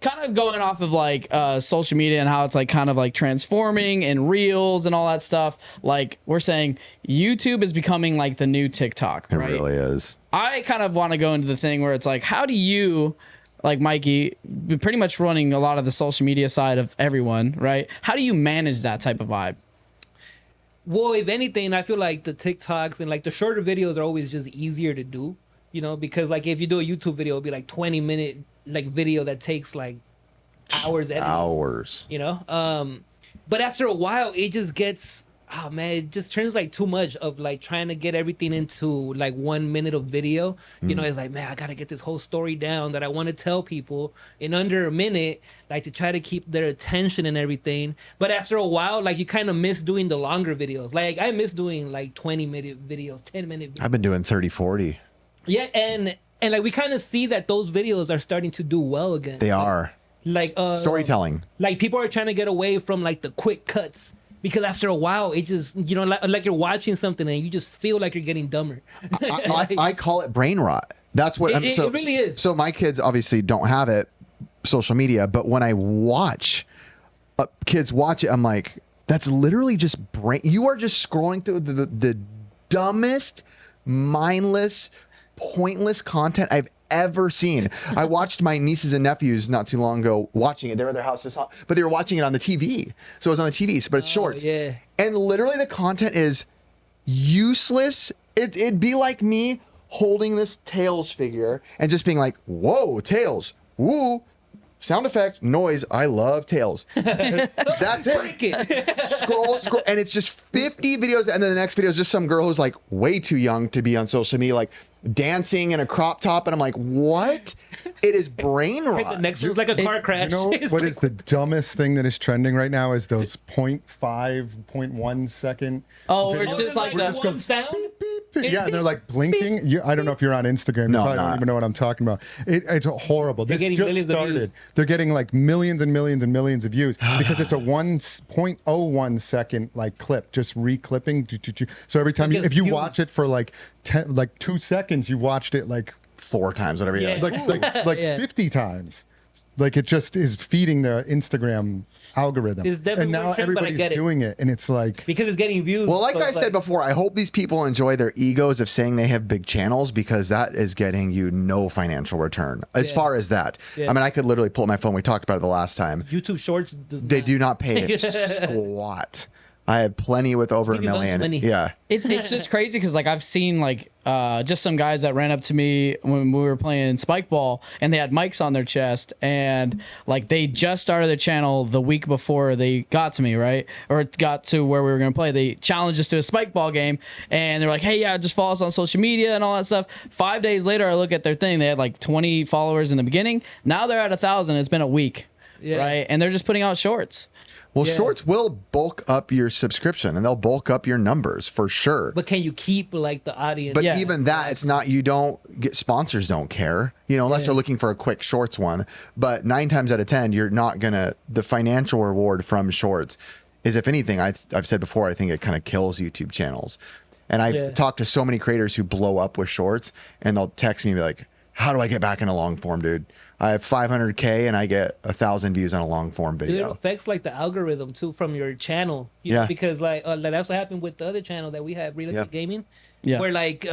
kind of going off of like social media and how it's like kind of like transforming and reels and all that stuff. Like we're saying YouTube is becoming like the new TikTok, right? It really is. I kind of want to go into the thing where it's like, how do you, like Mikey, pretty much running a lot of the social media side of everyone, right? How do you manage that type of vibe? Well, if anything, I feel like the TikToks and like the shorter videos are always just easier to do, you know, because like if you do a YouTube video, it'll be like 20-minute like video that takes like hours editing, you know. But after a while, it just gets, oh man, it just turns like too much of like trying to get everything into like 1 minute of video. You know, it's like, man, I gotta get this whole story down that I want to tell people in under a minute, like to try to keep their attention and everything. But after a while, like you kind of miss doing the longer videos. Like I miss doing like 20-minute videos, 10-minute videos. I've been doing 30, 40. Yeah, and like we kind of see that those videos are starting to do well again. They are. Like storytelling. Like people are trying to get away from like the quick cuts. Because after a while, it just, you know, like you're watching something and you just feel like you're getting dumber. I call it brain rot. That's what it really is. So my kids obviously don't have it, social media, but when I watch kids watch it, I'm like, that's literally just brain. You are just scrolling through the dumbest, mindless, pointless content I've ever seen. I watched my nieces and nephews not too long ago watching it. They were at their house, but they were watching it on the TV. So it was on the TV, but it's shorts. Yeah. And literally the content is useless. It'd be like me holding this Tails figure and just being like, whoa, Tails, woo, sound effect, noise, I love Tails. That's it. Scroll, and it's just 50 videos, and then the next video is just some girl who's like way too young to be on social media, like dancing in a crop top, and I'm like, what? It is brain rot. The next one's like a car crash. You know what is the dumbest thing that is trending right now is those 0.5, 0.1 second. Oh, videos. it's just like the the one sound. Yeah, and they're like blinking. I don't know if you're on Instagram. You probably don't even know what I'm talking about. It's horrible. This just started. They're getting like millions and millions and millions of views because it's a 1.01 second like clip, just reclipping. So every time if you watch it for like 2 seconds, you've watched it like 4 times, whatever. Yeah. Like 50 times. Like it just is feeding the Instagram algorithm. It's definitely and now more trend, but I everybody's get it. doing it, and it's like Because it's getting views. Well, like so I it's said before, I hope these people enjoy their egos of saying they have big channels, because that is getting you no financial return as far as that. Yeah. I mean, I could literally pull up my phone. We talked about it the last time. YouTube Shorts They do not pay a squat. I have plenty with over Give a you lots of million. money. Yeah. it's just crazy because like I've seen like just some guys that ran up to me when we were playing spike ball and they had mics on their chest, and like they just started their channel the week before they got to me, right? Or got to where we were going to play. They challenged us to a spike ball game, and they're like, hey, yeah, just follow us on social media and all that stuff. 5 days later, I look at their thing. They had like 20 followers in the beginning. Now they're at 1,000. It's been a week. Yeah. Right. And they're just putting out shorts. Well, shorts will bulk up your subscription, and they'll bulk up your numbers for sure. But can you keep like the audience? But even that, it's not, you don't get, sponsors don't care, you know, unless they're looking for a quick shorts one. But 9 times out of 10, you're not going to, the financial reward from shorts is, if anything, I've said before, I think it kind of kills YouTube channels. And I've talked to so many creators who blow up with shorts, and they'll text me and be like, how do I get back into long form, dude? I have 500K and I get 1,000 views on a long form video. It affects like the algorithm too from your channel. You know, because like that's what happened with the other channel that we had, Real Estate Gaming. Yeah. Where like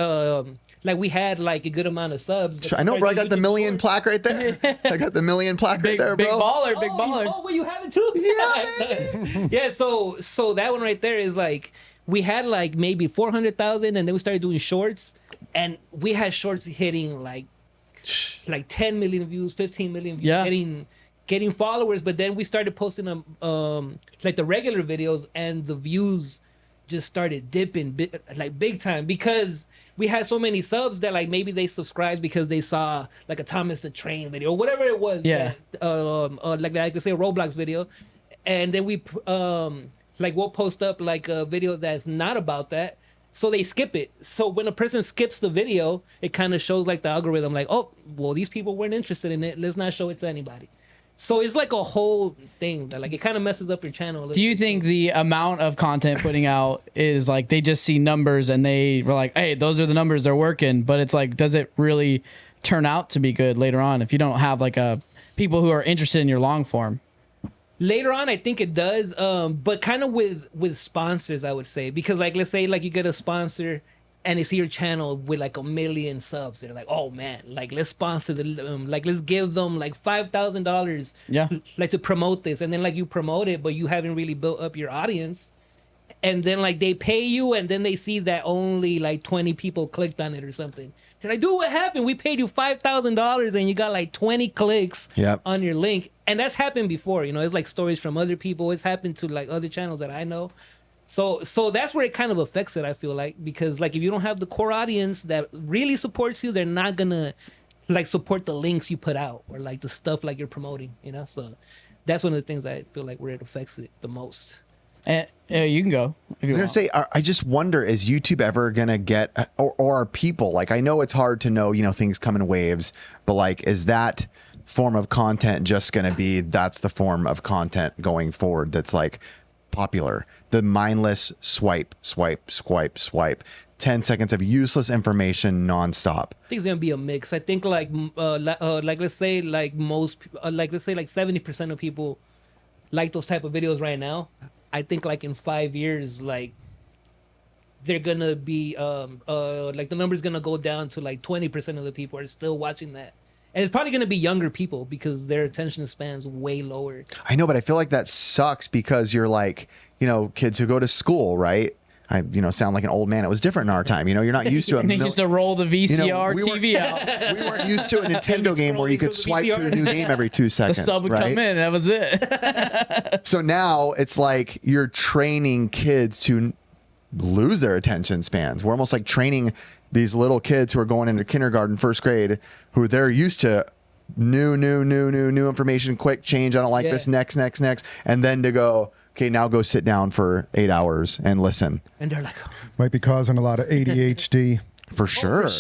we had like a good amount of subs. But I know, bro. I got the million plaque right there. I got the million plaque right there, bro. Big baller, big baller. Oh, well, you have it too. Yeah, yeah. So that one right there is like we had like maybe 400,000, and then we started doing shorts, and we had shorts hitting like 10 million views, 15 million views, getting followers. But then we started posting them like the regular videos, and the views just started dipping big time, because we had so many subs that like maybe they subscribed because they saw like a Thomas the Train video or whatever it was. Yeah. Like I say a Roblox video, and then we like we'll post up like a video that's not about that. So they skip it. So when a person skips the video, it kind of shows like the algorithm, like, oh, well, these people weren't interested in it. Let's not show it to anybody. So it's like a whole thing that like it kind of messes up your channel. Do you think the amount of content putting out is like they just see numbers and they were like, hey, those are the numbers, they're working, but it's like, does it really turn out to be good later on if you don't have like a people who are interested in your long form? Later on, I think it does, but kind of with sponsors, I would say, because like let's say like you get a sponsor and they see your channel with like 1 million subs, they're like, oh man, like let's sponsor the like let's give them like $5,000, Yeah, like to promote this, and then like you promote it, but you haven't really built up your audience, and then like they pay you, and then they see that only like 20 people clicked on it or something. They're like, dude, what happened? We paid you $5,000 and you got like 20 clicks on your link. And that's happened before, you know, it's like stories from other people. It's happened to like other channels that I know. So that's where it kind of affects it, I feel like, because like if you don't have the core audience that really supports you, they're not gonna like support the links you put out or like the stuff like you're promoting, you know? So that's one of the things I feel like where it affects it the most. and you can go. If you I was gonna want. say, I just wonder, is YouTube ever gonna get, or are people, like, I know it's hard to know, you know, things come in waves, but like, is that form of content just gonna be, that's the form of content going forward that's like popular? The mindless swipe, 10 seconds of useless information nonstop. I think it's gonna be a mix. I think like let's say like most like let's say like 70% of people like those type of videos right now. I think like in 5 years, like they're gonna be like the number's gonna go down to like 20% of the people are still watching that. And it's probably gonna be younger people because their attention span's way lower. I know, but I feel like that sucks because you're like, you know, kids who go to school, right? I, you know, sound like an old man. It was different in our time. You know, you're not used to it. And they used to roll the VCR TV out. We weren't used to a Nintendo game where you could swipe to a new game every 2 The seconds. sub would right? come in. That was it. So now it's like you're training kids to lose their attention spans. We're almost like training these little kids who are going into kindergarten, first grade, who they're used to new information, quick change. I don't like this. Next. And then to go, okay, now go sit down for 8 hours and listen. And they're like, oh, Might be causing a lot of ADHD. For sure.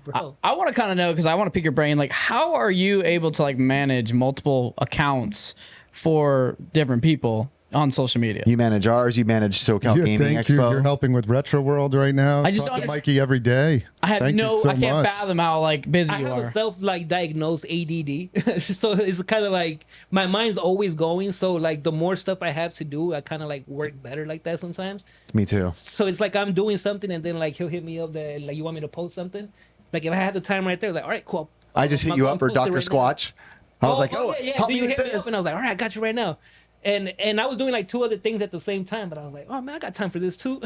bro. I want to kind of know, because I want to pick your brain. Like, how are you able to like manage multiple accounts for different people on social media? You manage ours. You manage SoCal Gaming Thank Expo. you. You're helping with Retro World right now. I just Talk don't to Mikey every day. I had Thank you so I can't much. fathom how like busy I you have are. a self like diagnosed ADD, so it's kind of like my mind's always going. So like the more stuff I have to do, I kind of like work better like that sometimes. Me too. So it's like I'm doing something and then like he'll hit me up that like you want me to post something. Like if I had the time right there, like all right, cool. I just hit you up for Dr. Squatch. I was like, oh, yeah. help Then me you with hit me this. up and I was like, all right, I got you right now. And I was doing like 2 other things at the same time, but I was like, oh man, I got time for this too.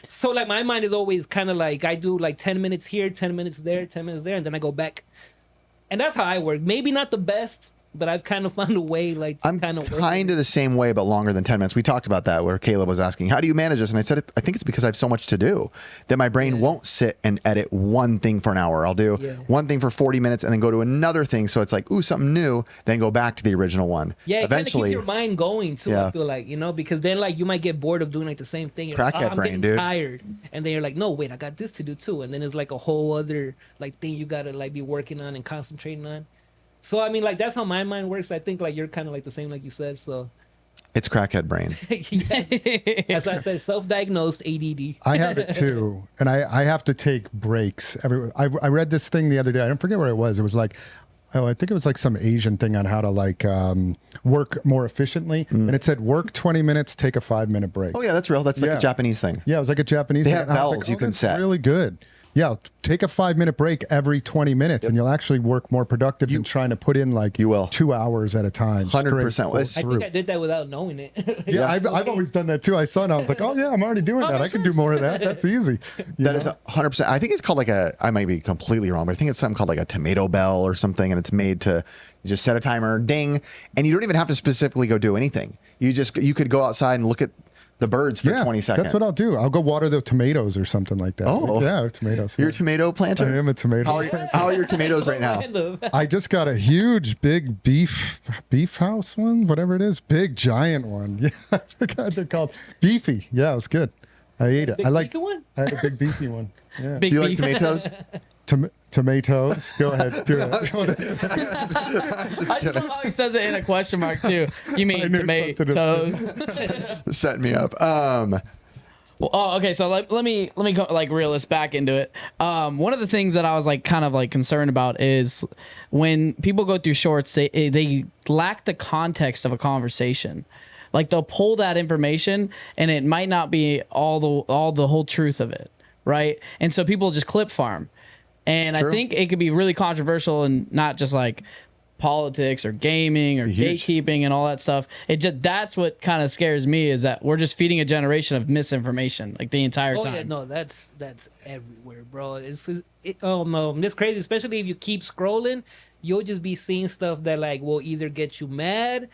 So like my mind is always kind of like I do like 10 minutes here, 10 minutes there, 10 minutes there, and then I go back. And that's how I work. Maybe not the best, but I've kind of found a way like to I'm kind of work. kind of the same way, but longer than 10 minutes. We talked about that where Caleb was asking, how do you manage this? And I said, I think it's because I have so much to do that my brain won't sit and edit one thing for an hour. I'll do one thing for 40 minutes and then go to another thing. So it's like, ooh, something new, then go back to the original one. Yeah, it eventually. keeps your mind going too, I feel like, you know, because then like you might get bored of doing like the same thing. You're Crack like, that I'm brain, getting dude. tired. And then you're like, no, wait, I got this to do too. And then it's like a whole other like thing you gotta like be working on and concentrating on. So I mean, like that's how my mind works. I think like you're kind of like the same, like you said. So It's crackhead brain. yeah. That's why I said self-diagnosed ADD. I have it too, and I have to take breaks. I read this thing the other day. I don't forget where it was. It was like, I think it was like some Asian thing on how to like work more efficiently, and it said work 20 minutes, take a 5-minute break. Oh yeah, that's real. That's like a Japanese thing. Yeah, it was like a Japanese They thing. have and I was bells like, you can that's set. Really good. Yeah, take a 5-minute break every 20 minutes, and you'll actually work more productive than trying to put in like 2 hours at a time. 100%. I think I did that without knowing it. Yeah, I've always done that too. I saw it and I was like, oh yeah, I'm already doing that. I can do more of that. That's easy. That is 100%. I think it's called like I might be completely wrong, but I think it's something called like a tomato bell or something, and it's made to you just set a timer, ding, and you don't even have to specifically go do anything. You could go outside and look at the birds for 20 seconds. That's what I'll do. I'll go water the tomatoes or something like that. Oh. Yeah, I have tomatoes. You're a tomato planter? I am a tomato. How are your tomatoes right now? I just got a huge, big beef house one, whatever it is. Big, giant one. Yeah, I forgot they're called. Beefy. Yeah, it was good. I ate it. I like one? I had a big beefy one. Yeah. Big Do you like beef. tomatoes? Tomatoes. Go ahead. Do it. I just love how he says it in a question mark too. You mean I knew something tomatoes? Setting me up. Well, okay, so let me go, like reel this back into it. One of the things that I was like kind of like concerned about is when people go through shorts, they lack the context of a conversation. Like they'll pull that information and it might not be all the whole truth of it, right? And so people just clip farm. And True. I think it could be really controversial and not just like politics or gaming or gatekeeping and all that stuff. That's what kind of scares me, is that we're just feeding a generation of misinformation like the entire time. Yeah, no, that's everywhere, bro. Oh no, it's crazy. Especially if you keep scrolling, you'll just be seeing stuff that like will either get you mad,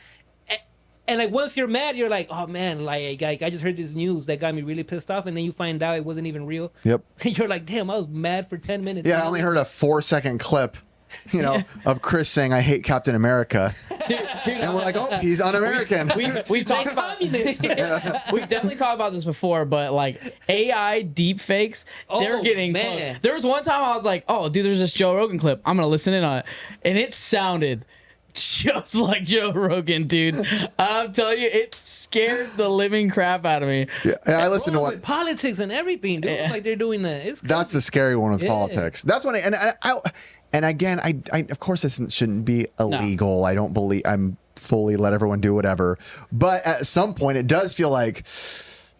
and like once you're mad, you're like, oh man, like I just heard this news that got me really pissed off, and then you find out it wasn't even real. Yep. And you're like, damn, I was mad for 10 minutes. Yeah, I only heard a 4-second clip, of Chris saying, I hate Captain America. Dude, and we're like, oh, he's un-American. We've talked about this. We've definitely talked about this before, but like AI deep fakes, they're getting close. There was one time I was like, oh, dude, there's this Joe Rogan clip. I'm going to listen in on it. And it sounded just like Joe Rogan, dude. I'm telling you, it scared the living crap out of me. Yeah, I listened to what politics and everything, dude. Yeah. Like they're doing that. That's the scary one with politics. That's when and again, I of course this shouldn't be illegal. No. I don't believe I'm fully let everyone do whatever. But at some point, it does feel like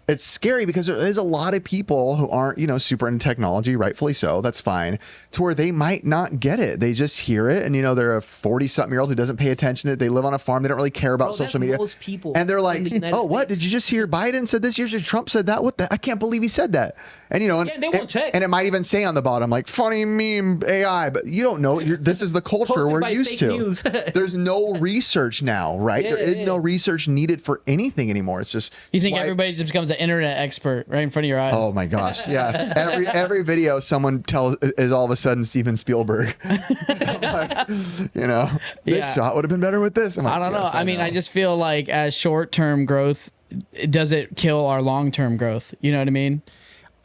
it's scary because there is a lot of people who aren't, super into technology, rightfully so. That's fine. To where they might not get it. They just hear it, and they're a 40-something-year-old who doesn't pay attention to it. They live on a farm. They don't really care about social media. Most people, and they're like, "Oh, what? Did you just hear Biden said this? Yesterday Trump said that? What the? I can't believe he said that." And they won't check. And it might even say on the bottom like "funny meme AI," but you don't know. This is the culture we're used to. There's no research now, right? There is no research needed for anything anymore. It's just you think everybody just becomes an internet expert right in front of your eyes. Oh my gosh, yeah. Every video someone is all of a sudden Steven Spielberg. This shot would have been better with this. I don't know. I mean, I just feel like as short-term growth, does it kill our long-term growth? You know what I mean?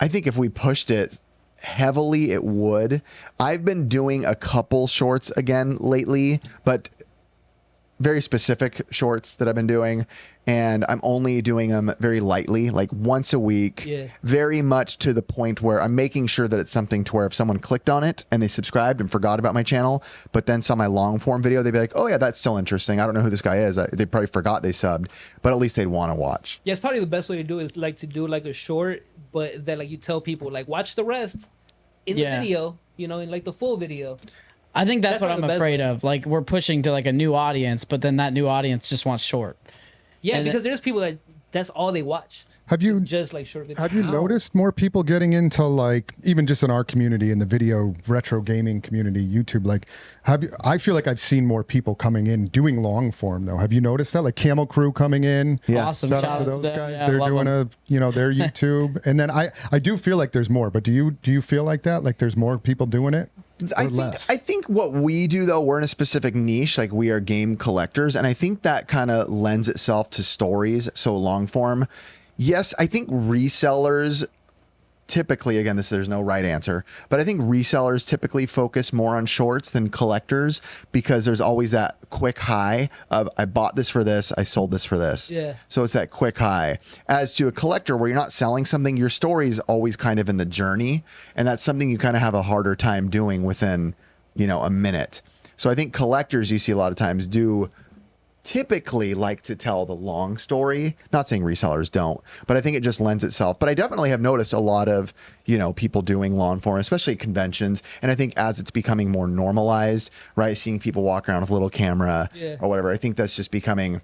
I think if we pushed it heavily, it would. I've been doing a couple shorts again lately, but very specific shorts that I've been doing, and I'm only doing them very lightly, like once a week, very much to the point where I'm making sure that it's something to where if someone clicked on it and they subscribed and forgot about my channel, but then saw my long form video, they'd be like, oh yeah, that's still interesting. I don't know who this guy is. They probably forgot they subbed, but at least they'd want to watch. Yeah, it's probably the best way to do it is like to do like a short, but that like you tell people like watch the rest in the video, in like the full video. I think that's what I'm afraid of. Like we're pushing to like a new audience, but then that new audience just wants short. Yeah, because there's people that's all they watch. Have you just like short videos? Have you noticed more people getting into like even just in our community, in the video retro gaming community, YouTube? Like, I feel like I've seen more people coming in doing long form though. Have you noticed that? Like Camel Crew coming in. Yeah, awesome. Shout out to those guys. Yeah, they're doing their YouTube, and then I do feel like there's more. But do you feel like that? Like there's more people doing it? I think what we do though, we're in a specific niche, like we are game collectors, and I think that kind of lends itself to stories. So long form. Yes, I think resellers typically, again, there's no right answer, but I think resellers typically focus more on shorts than collectors because there's always that quick high of I bought this for this, I sold this for this. Yeah. So it's that quick high. As to a collector where you're not selling something, your story is always kind of in the journey, and that's something you kind of have a harder time doing within, a minute. So I think collectors you see a lot of times do typically like to tell the long story. Not saying resellers don't, but I think it just lends itself. But I definitely have noticed a lot of, people doing long form, especially at conventions. And I think as it's becoming more normalized, right, seeing people walk around with a little camera or whatever, I think that's just becoming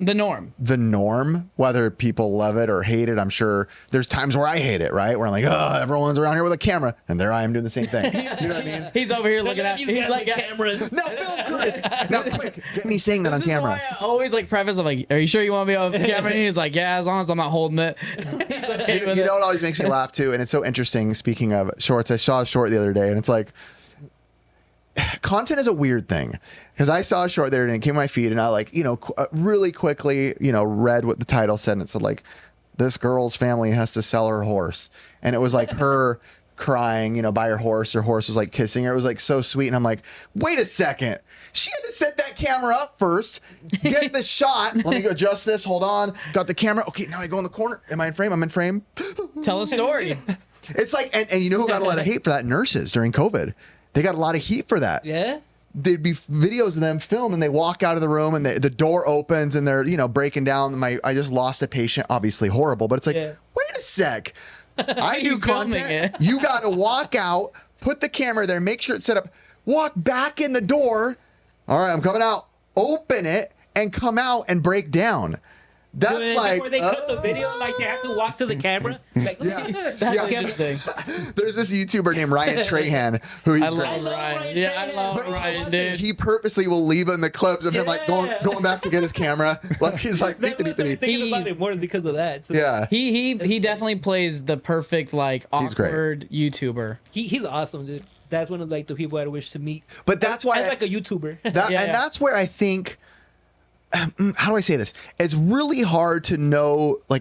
the norm, whether people love it or hate it. I'm sure there's times where I hate it, right? Where I'm like, oh, everyone's around here with a camera, and there I am doing the same thing. You know what I mean? He's over here looking at. He's like cameras. No, film, Chris. No, quick, get me saying that on camera. This is why I always like preface. I'm like, are you sure you want to be on camera? And he's like, yeah, as long as I'm not holding it. You know what always makes me laugh too, and it's so interesting. Speaking of shorts, I saw a short the other day, and it's like, content is a weird thing because I saw a short there and it came to my feed and I really quickly, read what the title said, and it said like, this girl's family has to sell her horse. And it was like her crying, by her horse. Her horse was like kissing her. It was like so sweet. And I'm like, wait a second. She had to set that camera up first, get the shot. Let me go adjust this. Hold on. Got the camera. Okay, now I go in the corner. Am I in frame? I'm in frame. Tell a story. It's like, and you know who got a lot of hate for that? Nurses during COVID. They got a lot of heat for that. Yeah. There'd be videos of them filmed and they walk out of the room and the door opens and they're, breaking down. I just lost a patient. Obviously horrible, but it's like, wait a sec. I do content. You got to walk out, put the camera there, make sure it's set up, walk back in the door. All right, I'm coming out. Open it and come out and break down. That's like where they cut the video, like they have to walk to the camera. Like, There's this YouTuber named Ryan Trahan who he's I love Ryan. Yeah, I love Ryan, dude. He purposely will leave in the clips of him like going back to get his camera. Like he's like, thinking about it more because of that. So. Yeah. He definitely plays the perfect like awkward YouTuber. He's awesome, dude. That's one of like the people I wish to meet. But that's why as like a YouTuber. And that's where I think. How do I say this? It's really hard to know, I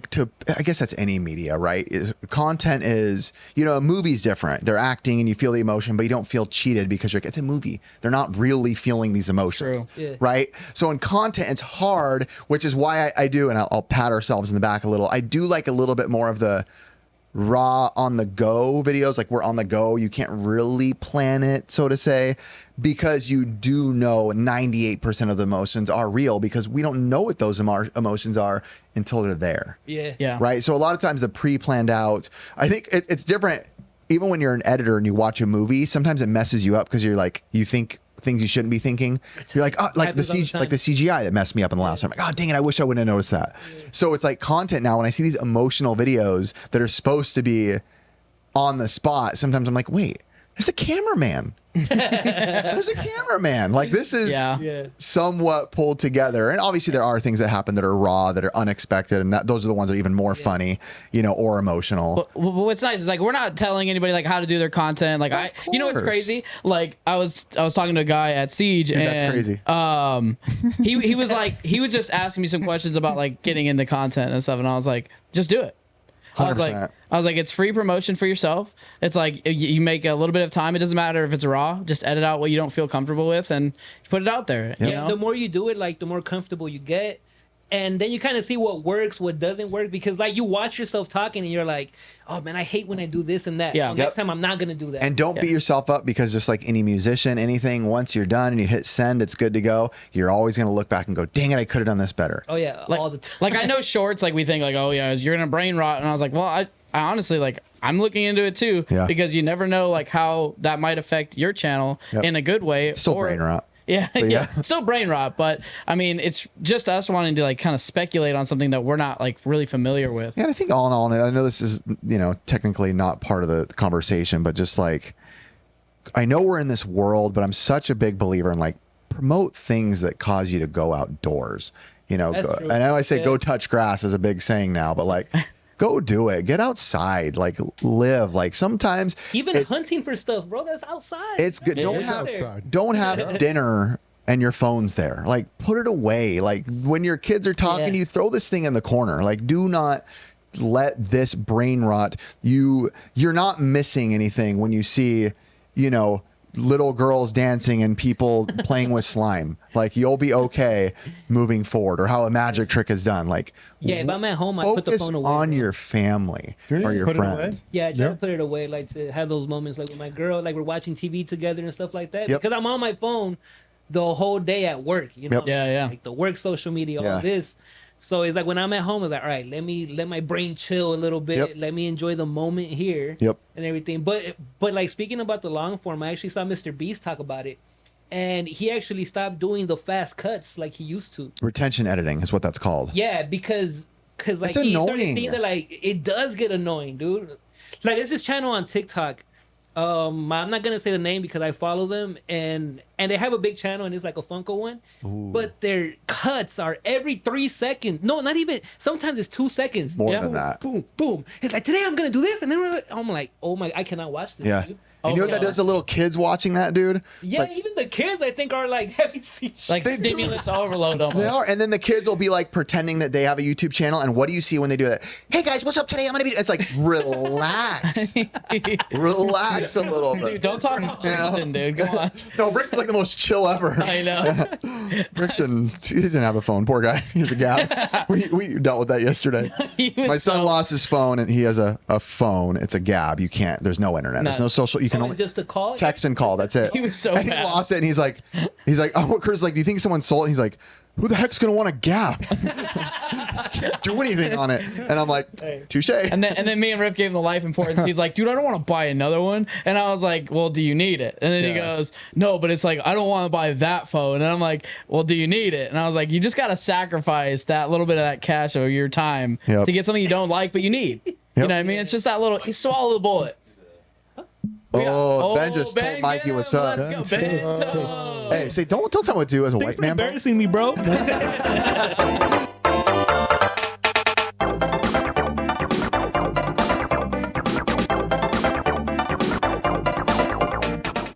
guess that's any media, right? Content is, a movie's different. They're acting and you feel the emotion, but you don't feel cheated because it's a movie. They're not really feeling these emotions, right? So in content, it's hard, which is why I do, and I'll pat ourselves in the back a little. I do like a little bit more of the raw on the go videos, like we're on the go, you can't really plan it, so to say, because you do know 98% of the emotions are real because we don't know what those emotions are until they're there. Yeah. Right. So a lot of times the pre-planned out, I think it's different. Even when you're an editor and you watch a movie, sometimes it messes you up because you're like, you think things you shouldn't be thinking. You're like, oh, like the CGI that messed me up in the last time. I'm like, oh, dang it, I wish I wouldn't have noticed that. So it's like content now. When I see these emotional videos that are supposed to be on the spot, sometimes I'm like, wait, there's a cameraman. There's a cameraman. Like this is somewhat pulled together. And obviously there are things that happen that are raw, that are unexpected, and those are the ones that are even more funny, or emotional. But what's nice is like we're not telling anybody like how to do their content. Like what's crazy? Like I was talking to a guy at Siege, and that's crazy. He was like he was just asking me some questions about like getting into content and stuff, and I was like, just do it. 100%. I was like, it's free promotion for yourself. It's like you make a little bit of time. It doesn't matter if it's raw. Just edit out what you don't feel comfortable with and put it out there. Yep. You know? The more you do it, like the more comfortable you get. And then you kind of see what works, what doesn't work, because like you watch yourself talking and you're like, oh man, I hate when I do this and that. So next time I'm not going to do that. And don't beat yourself up because just like any musician, anything, once you're done and you hit send, it's good to go. You're always going to look back and go, dang it, I could have done this better. Oh yeah, like, all the time. Like I know shorts, like we think like, oh yeah, you're going to brain rot. And I was like, well, I honestly like I'm looking into it too because you never know like how that might affect your channel in a good way. Still brain rot. Yeah, still brain rot, but I mean, it's just us wanting to like kind of speculate on something that we're not like really familiar with. Yeah, I think all in all, and I know this is technically not part of the conversation, but just like I know we're in this world, but I'm such a big believer in like promote things that cause you to go outdoors. I know I say go touch grass is a big saying now, but like. Go do it. Get outside. Like live. Like sometimes even hunting for stuff, bro. That's outside. It's good. Don't have dinner and your phone's there. Like put it away. Like when your kids are talking, you throw this thing in the corner. Like do not let this brain rot. You're not missing anything when you see, little girls dancing and people playing with slime. Like you'll be okay moving forward, or how a magic trick is done. Like if I'm at home, I put the phone away. On your family or your friends. Yeah, I try to put it away, like to have those moments like with my girl, like we're watching TV together and stuff like that. Because I'm on my phone the whole day at work, like the work social media, all this. So it's like when I'm at home, it's like, all right, let my brain chill a little bit. Let me enjoy the moment here and everything. But like speaking about the long form, I actually saw Mr. Beast talk about it. And he actually stopped doing the fast cuts like he used to. Retention editing is what that's called. Yeah, because like it's he annoying. started seeing that like it does get annoying, dude. Like there's this channel on TikTok. I'm not gonna say the name because I follow them, and they have a big channel and it's like a Funko one. Ooh. But their cuts are every 3 seconds. No, not even. Sometimes it's 2 seconds. More than that. Boom, boom. It's like today I'm gonna do this, and then I'm like, oh my, I cannot watch this. Yeah. Dude. And you know what that does to little kids watching that, dude? Yeah, like, even the kids, I think, are like heavy seizures. Like stimulus overload almost. They are. And then the kids will be like pretending that they have a YouTube channel. And what do you see when they do that? Hey guys, what's up today? I'm gonna be. It's like relax, relax a little bit. Dude, don't talk about Brixton, dude. Come on. No, Brixton's like the most chill ever. I know. Brixton, he doesn't have a phone. Poor guy. He has a Gab. We dealt with that yesterday. My son lost his phone, and he has a phone. It's a Gab. You can't. There's no internet. There's no social. You can only just a call, text and call. That's it. He was so and mad. he lost it, and he's like, oh, Kurt's like, do you think someone sold it? He's like, who the heck's gonna want a Gap? Can't do anything on it. And I'm like, touche. And then me and Riff gave him the life importance. He's like, dude, I don't want to buy another one. And I was like, well, do you need it? And then he goes, no, but it's like, I don't want to buy that phone. And I'm like, well, do you need it? And I was like, you just got to sacrifice that little bit of that cash or your time to get something you don't like, but you need. You know what I mean? It's just that little, he swallowed the bullet. Ben just told Mikey what's up. Let's go, Ben. Hey, say, don't tell him what to do as a white man. Embarrassing me, bro.